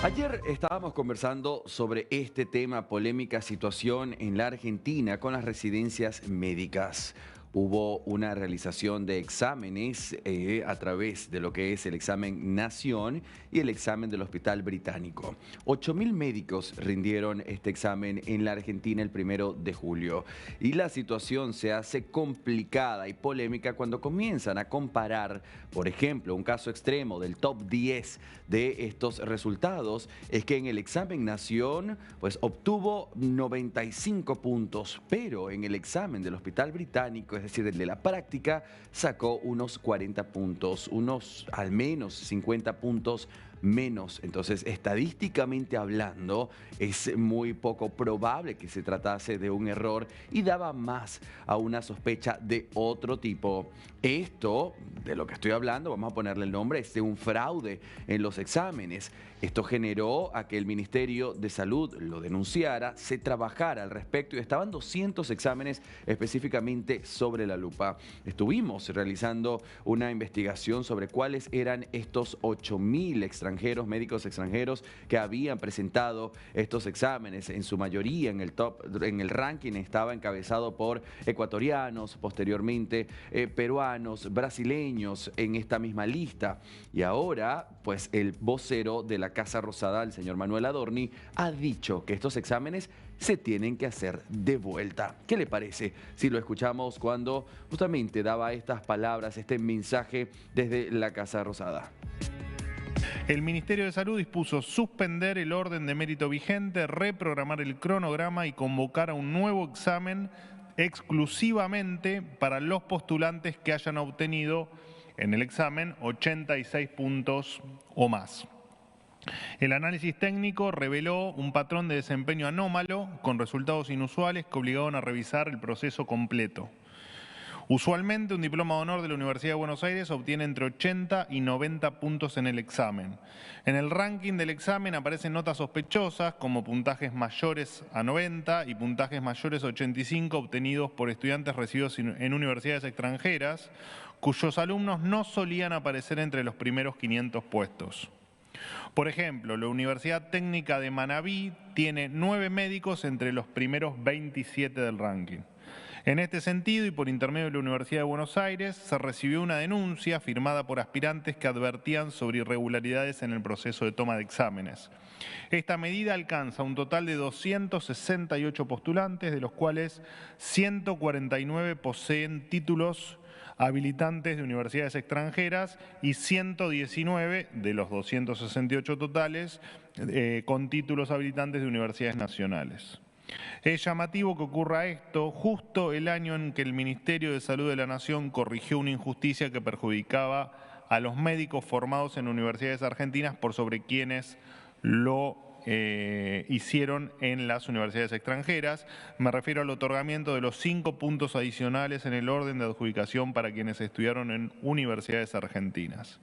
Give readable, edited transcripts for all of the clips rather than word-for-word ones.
Ayer estábamos conversando sobre este tema, polémica situación en la Argentina con las residencias médicas. Hubo una realización de exámenes a través de lo que es el examen Nación y el examen del Hospital Británico. 8.000 médicos rindieron este examen en la Argentina el 1 de julio. Y la situación se hace complicada y polémica cuando comienzan a comparar, por ejemplo, un caso extremo del top 10 de estos resultados es que en el examen Nación pues obtuvo 95 puntos, pero en el examen del Hospital Británico, es decir, el de la práctica, sacó unos 40 puntos, unos al menos 50 puntos menos. Entonces, estadísticamente hablando, es muy poco probable que se tratase de un error y daba más a una sospecha de otro tipo. Esto, de lo que estoy hablando, vamos a ponerle el nombre, es de un fraude en los exámenes. Esto generó a que el Ministerio de Salud lo denunciara, se trabajara al respecto y estaban 200 exámenes específicamente sobre la lupa. Estuvimos realizando una investigación sobre cuáles eran estos 8.000 extranjeros, médicos extranjeros que habían presentado estos exámenes. En su mayoría en el ranking estaba encabezado por ecuatorianos, posteriormente peruanos, brasileños en esta misma lista. Y ahora, pues el vocero de la Casa Rosada, el señor Manuel Adorni, ha dicho que estos exámenes se tienen que hacer de vuelta. ¿Qué le parece si lo escuchamos cuando justamente daba estas palabras, este mensaje desde la Casa Rosada? El Ministerio de Salud dispuso suspender el orden de mérito vigente, reprogramar el cronograma y convocar a un nuevo examen exclusivamente para los postulantes que hayan obtenido en el examen 86 puntos o más. El análisis técnico reveló un patrón de desempeño anómalo con resultados inusuales que obligaron a revisar el proceso completo. Usualmente, un diploma de honor de la Universidad de Buenos Aires obtiene entre 80 y 90 puntos en el examen. En el ranking del examen aparecen notas sospechosas como puntajes mayores a 90 y puntajes mayores a 85 obtenidos por estudiantes recibidos en universidades extranjeras, cuyos alumnos no solían aparecer entre los primeros 500 puestos. Por ejemplo, la Universidad Técnica de Manabí tiene 9 médicos entre los primeros 27 del ranking. En este sentido, y por intermedio de la Universidad de Buenos Aires, se recibió una denuncia firmada por aspirantes que advertían sobre irregularidades en el proceso de toma de exámenes. Esta medida alcanza un total de 268 postulantes, de los cuales 149 poseen títulos habilitantes de universidades extranjeras y 119 de los 268 totales con títulos habilitantes de universidades nacionales. Es llamativo que ocurra esto justo el año en que el Ministerio de Salud de la Nación corrigió una injusticia que perjudicaba a los médicos formados en universidades argentinas por sobre quienes lo hicieron en las universidades extranjeras. Me refiero al otorgamiento de los 5 puntos adicionales en el orden de adjudicación para quienes estudiaron en universidades argentinas.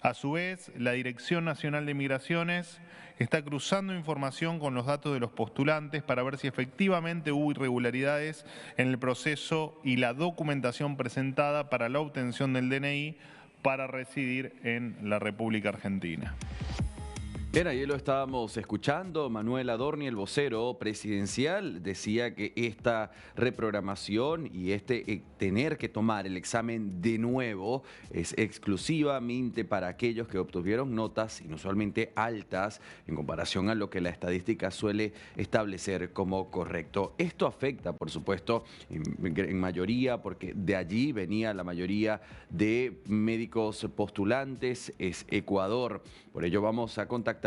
A su vez, la Dirección Nacional de Migraciones está cruzando información con los datos de los postulantes para ver si efectivamente hubo irregularidades en el proceso y la documentación presentada para la obtención del DNI para residir en la República Argentina. Bien, ayer lo estábamos escuchando, Manuel Adorni, el vocero presidencial, decía que esta reprogramación y tener que tomar el examen de nuevo es exclusivamente para aquellos que obtuvieron notas inusualmente altas en comparación a lo que la estadística suele establecer como correcto. Esto afecta, por supuesto, en mayoría, porque de allí venía la mayoría de médicos postulantes, es Ecuador. Por ello vamos a contactar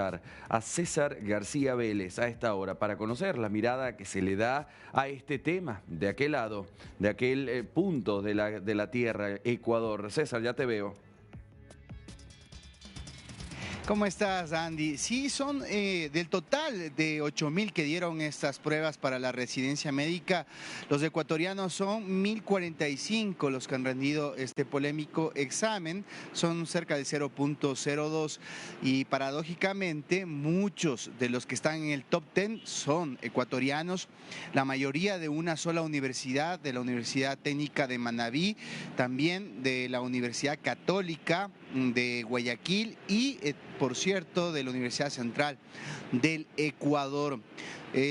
a César García Vélez a esta hora para conocer la mirada que se le da a este tema de aquel lado, de aquel punto de la tierra, Ecuador. César, ya te veo. ¿Cómo estás, Andy? Sí, son del total de 8.000 que dieron estas pruebas para la residencia médica, los ecuatorianos son 1.045 los que han rendido este polémico examen, son cerca de 0.02 y paradójicamente muchos de los que están en el top 10 son ecuatorianos, la mayoría de una sola universidad, de la Universidad Técnica de Manabí, también de la Universidad Católica de Guayaquil y, por cierto, de la Universidad Central del Ecuador.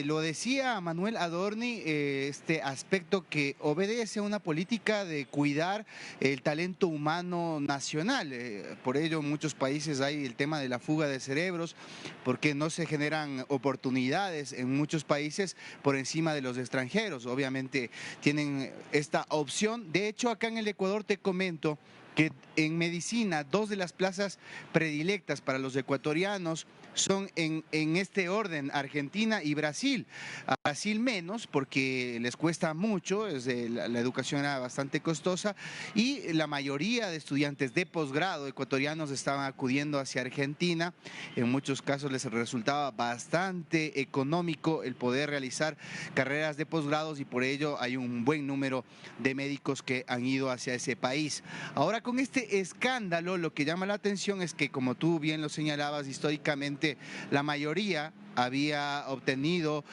Lo decía Manuel Adorni, este aspecto que obedece a una política de cuidar el talento humano nacional. Por ello, en muchos países hay el tema de la fuga de cerebros, porque no se generan oportunidades en muchos países por encima de los extranjeros. Obviamente tienen esta opción. De hecho, acá en el Ecuador te comento que en medicina 2 de las plazas predilectas para los ecuatorianos son en este orden, Argentina y Brasil. A Brasil menos porque les cuesta mucho, la educación era bastante costosa y la mayoría de estudiantes de posgrado ecuatorianos estaban acudiendo hacia Argentina. En muchos casos les resultaba bastante económico el poder realizar carreras de posgrados y por ello hay un buen número de médicos que han ido hacia ese país. Ahora, con este escándalo, lo que llama la atención es que, como tú bien lo señalabas, históricamente la mayoría había obtenido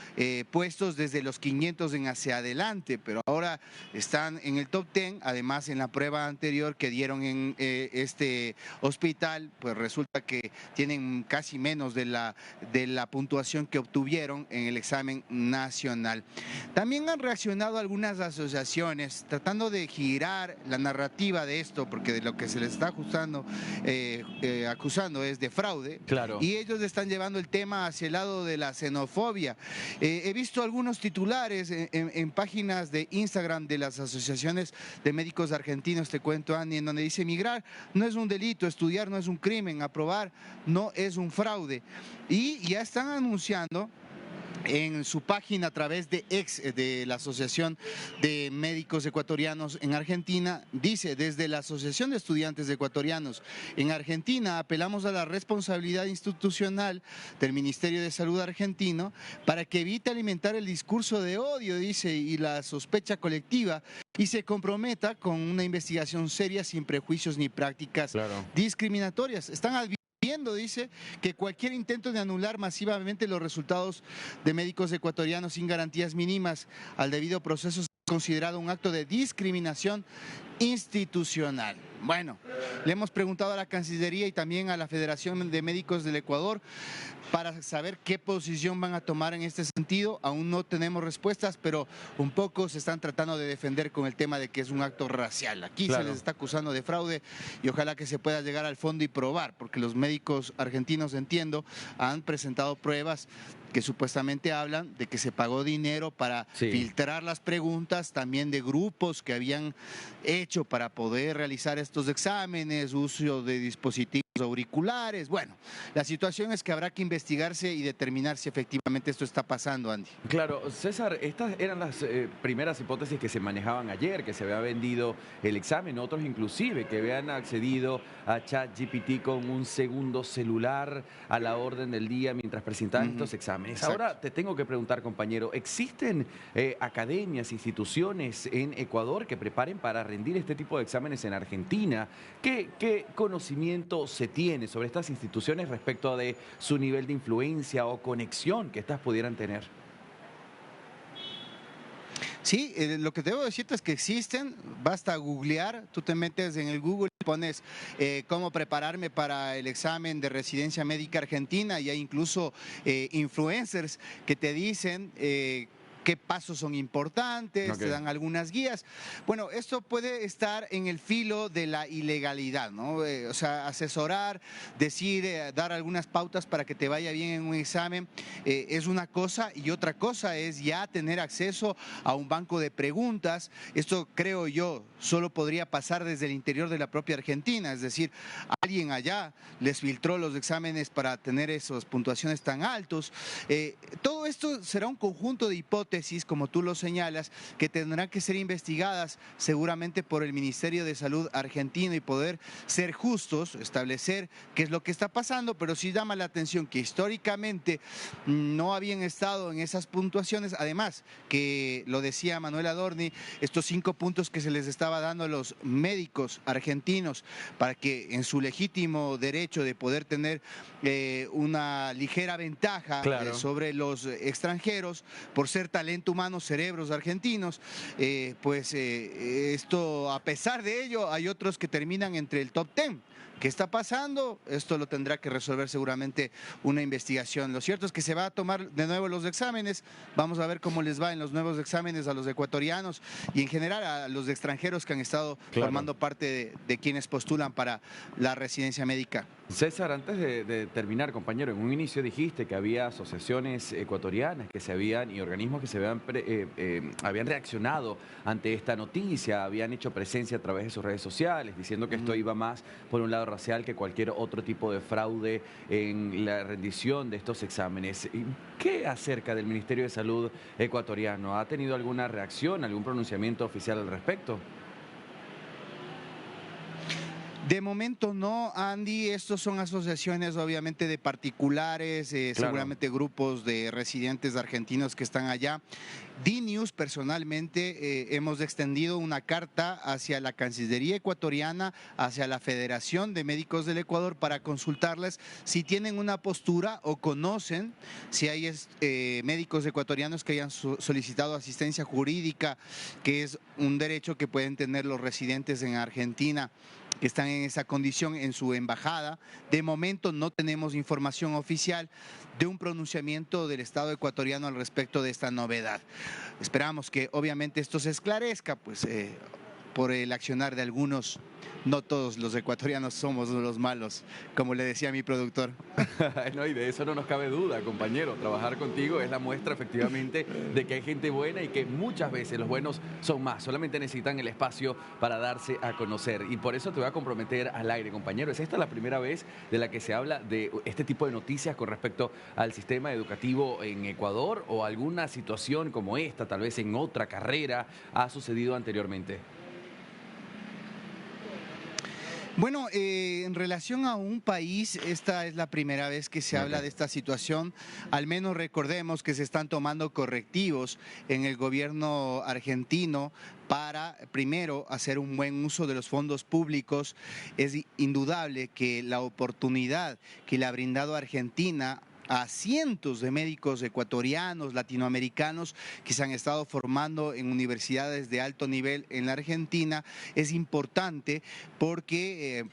puestos desde los 500 en hacia adelante, pero ahora están en el top 10. Además, en la prueba anterior que dieron en este hospital, pues resulta que tienen casi menos de la puntuación que obtuvieron en el examen nacional. También han reaccionado algunas asociaciones tratando de girar la narrativa de esto, porque de lo que se les está acusando es de fraude. Claro. Y ellos están llevando el tema hacia el lado de la xenofobia. He visto algunos titulares en páginas de Instagram de las asociaciones de médicos argentinos, te cuento, Andy, en donde dice: migrar no es un delito, estudiar no es un crimen, aprobar no es un fraude. Y ya están anunciando en su página a través de la Asociación de Médicos Ecuatorianos en Argentina, dice: desde la Asociación de Estudiantes Ecuatorianos en Argentina apelamos a la responsabilidad institucional del Ministerio de Salud argentino para que evite alimentar el discurso de odio, dice, y la sospecha colectiva, y se comprometa con una investigación seria sin prejuicios ni prácticas discriminatorias. Están advirtiendo, dice, que cualquier intento de anular masivamente los resultados de médicos ecuatorianos sin garantías mínimas al debido proceso es considerado un acto de discriminación institucional. Bueno, le hemos preguntado a la Cancillería y también a la Federación de Médicos del Ecuador para saber qué posición van a tomar en este sentido. Aún no tenemos respuestas, pero un poco se están tratando de defender con el tema de que es un acto racial. Aquí se les está acusando de fraude y ojalá que se pueda llegar al fondo y probar, porque los médicos argentinos, entiendo, han presentado pruebas que supuestamente hablan de que se pagó dinero para filtrar las preguntas, también de grupos que habían hecho para poder realizar estos exámenes, uso de dispositivos auriculares. Bueno, la situación es que habrá que investigarse y determinar si efectivamente esto está pasando, Andy. Claro, César, estas eran las primeras hipótesis que se manejaban ayer, que se había vendido el examen, otros inclusive que habían accedido a ChatGPT con un segundo celular a la orden del día mientras presentaban estos exámenes. Exacto. Ahora te tengo que preguntar, compañero, ¿existen academias, instituciones en Ecuador que preparen para rendir este tipo de exámenes en Argentina? ¿Qué conocimiento se tiene sobre estas instituciones respecto de su nivel de influencia o conexión que estas pudieran tener? Sí, lo que debo decirte es que existen, basta googlear, tú te metes en el Google y pones cómo prepararme para el examen de residencia médica argentina y hay incluso influencers que te dicen qué pasos son importantes, te dan algunas guías. Bueno, esto puede estar en el filo de la ilegalidad, ¿no? O sea, asesorar, decir, dar algunas pautas para que te vaya bien en un examen es una cosa, y otra cosa es ya tener acceso a un banco de preguntas. Esto, creo yo, solo podría pasar desde el interior de la propia Argentina, es decir, alguien allá les filtró los exámenes para tener esas puntuaciones tan altos. Todo esto será un conjunto de hipótesis, como tú lo señalas, que tendrán que ser investigadas seguramente por el Ministerio de Salud argentino y poder ser justos, establecer qué es lo que está pasando, pero sí llama la atención que históricamente no habían estado en esas puntuaciones. Además, que lo decía Manuel Adorni, estos 5 puntos que se les estaba dando a los médicos argentinos para que en su legítimo derecho de poder tener una ligera ventaja sobre los extranjeros por ser talento humano, cerebros argentinos, esto, a pesar de ello, hay otros que terminan entre el top 10. qué está pasando. Esto lo tendrá que resolver seguramente una investigación. Lo cierto es que se va a tomar de nuevo los exámenes. Vamos a ver cómo les va en los nuevos exámenes a los ecuatorianos y en general a los extranjeros que han estado formando parte de quienes postulan para la residencia médica. César, antes de terminar, compañero, en un inicio dijiste que había asociaciones ecuatorianas que se habían y organismos que se habían reaccionado ante esta noticia, habían hecho presencia a través de sus redes sociales, diciendo que esto iba más por un lado racial que cualquier otro tipo de fraude en la rendición de estos exámenes. ¿Qué acerca del Ministerio de Salud ecuatoriano? ¿Ha tenido alguna reacción, algún pronunciamiento oficial al respecto? De momento no, Andy. Estos son asociaciones obviamente de particulares, Claro. seguramente grupos de residentes argentinos que están allá. DNews personalmente hemos extendido una carta hacia la Cancillería ecuatoriana, hacia la Federación de Médicos del Ecuador para consultarles si tienen una postura o conocen si hay médicos ecuatorianos que hayan solicitado asistencia jurídica, que es un derecho que pueden tener los residentes en Argentina que están en esa condición en su embajada. De momento no tenemos información oficial de un pronunciamiento del Estado ecuatoriano al respecto de esta novedad. Esperamos que obviamente esto se esclarezca, pues por el accionar de algunos. No todos los ecuatorianos somos los malos, como le decía mi productor. No, y de eso no nos cabe duda, compañero. Trabajar contigo es la muestra efectivamente de que hay gente buena y que muchas veces los buenos son más. Solamente necesitan el espacio para darse a conocer. Y por eso te voy a comprometer al aire, compañero. ¿Es esta la primera vez de la que se habla de este tipo de noticias con respecto al sistema educativo en Ecuador o alguna situación como esta, tal vez en otra carrera, ha sucedido anteriormente? Bueno, en relación a un país, esta es la primera vez que se habla de esta situación. Al menos recordemos que se están tomando correctivos en el gobierno argentino para, primero, hacer un buen uso de los fondos públicos. Es indudable que la oportunidad que le ha brindado Argentina a cientos de médicos ecuatorianos, latinoamericanos que se han estado formando en universidades de alto nivel en la Argentina es importante porque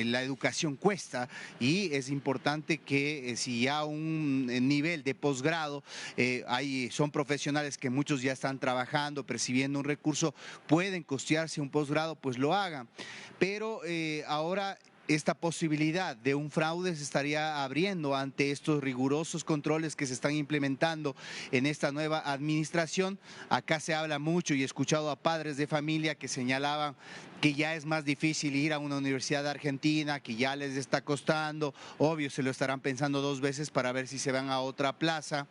la educación cuesta y es importante que si ya un nivel de posgrado son profesionales que muchos ya están trabajando, percibiendo un recurso, pueden costearse un posgrado, pues lo hagan. Pero ahora esta posibilidad de un fraude se estaría abriendo ante estos rigurosos controles que se están implementando en esta nueva administración. Acá se habla mucho y he escuchado a padres de familia que señalaban que ya es más difícil ir a una universidad argentina, que ya les está costando, obvio se lo estarán pensando dos veces para ver si se van a otra plaza.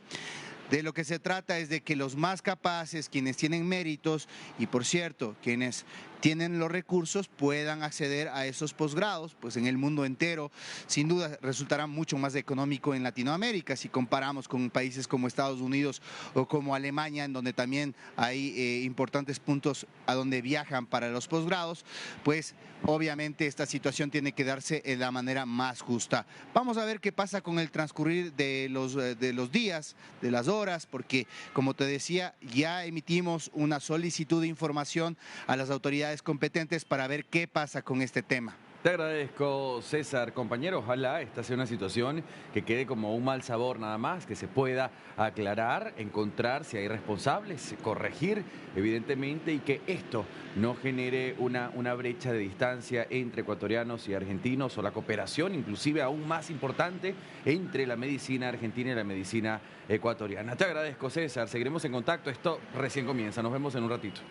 De lo que se trata es de que los más capaces, quienes tienen méritos y por cierto, quienes tienen los recursos puedan acceder a esos posgrados, pues en el mundo entero sin duda resultará mucho más económico en Latinoamérica si comparamos con países como Estados Unidos o como Alemania, en donde también hay importantes puntos a donde viajan para los posgrados, pues obviamente esta situación tiene que darse de la manera más justa. Vamos a ver qué pasa con el transcurrir de los días, de las horas, porque como te decía, ya emitimos una solicitud de información a las autoridades competentes para ver qué pasa con este tema. Te agradezco, César. Compañero, ojalá esta sea una situación que quede como un mal sabor nada más, que se pueda aclarar, encontrar si hay responsables, corregir, evidentemente, y que esto no genere una brecha de distancia entre ecuatorianos y argentinos o la cooperación, inclusive aún más importante, entre la medicina argentina y la medicina ecuatoriana. Te agradezco, César. Seguiremos en contacto. Esto recién comienza. Nos vemos en un ratito.